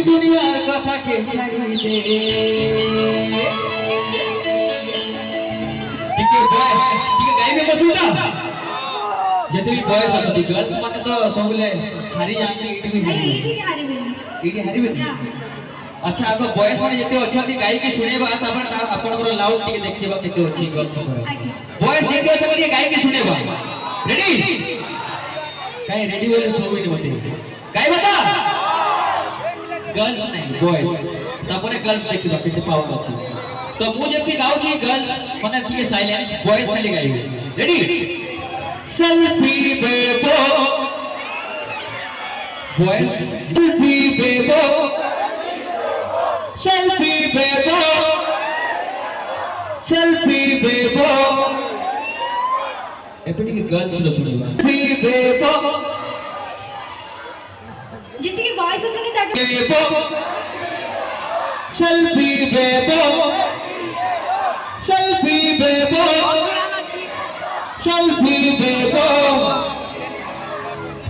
दुनियार कथा के छाड़ी दे टिके बॉयज टिके गाई में बसुता जते भी बॉयज असती गर्ल्स माने तो सबले हारी जाते इटी भी हारी बेनी अच्छा आको बॉयज माने जते अछती गाई के सुनेबा तापर आपन को लाउड टिके देखिबा केते अछि गर्ल्स बॉयज जते अछि गाई के सुनेबा रेडी काई रेडी बोले सब ही मते गाई बता गर्ल्स नहीं बॉयज तापरे गर्ल्स देखिबा केते पावर अछि तो मु जब की गाउ छी गर्ल्स माने टिके साइलेंस बॉयज खाली गाइबे रेडी सेल्फी बेबो बॉयज सेल्फी बेबो सेल्फी बेबो सेल्फी बेबो एपटी के गर्ल्स लो सुनिबा सेल्फी बेबो जितने के बॉयज होते हैं ताकि सेल्फी बेबो सेल्फी बेबो सेल्फी बेबो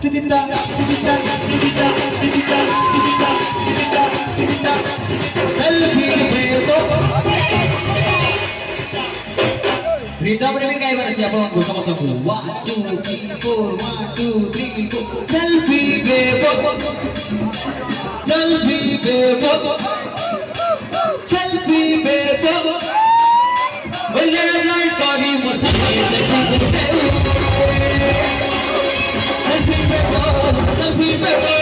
तितिता तितिता तितिता तितिता तितिता तितिता सेल्फी बेबो रिदम रे भी गाय बन छी आपन को समस्त को 1 2 3 4 1 2 3 4 सेल्फी बेबो सेल्फी बेबो सेल्फी बेबो बोले नहीं करी मुझे सेल्फी बेबो सेल्फी बेबो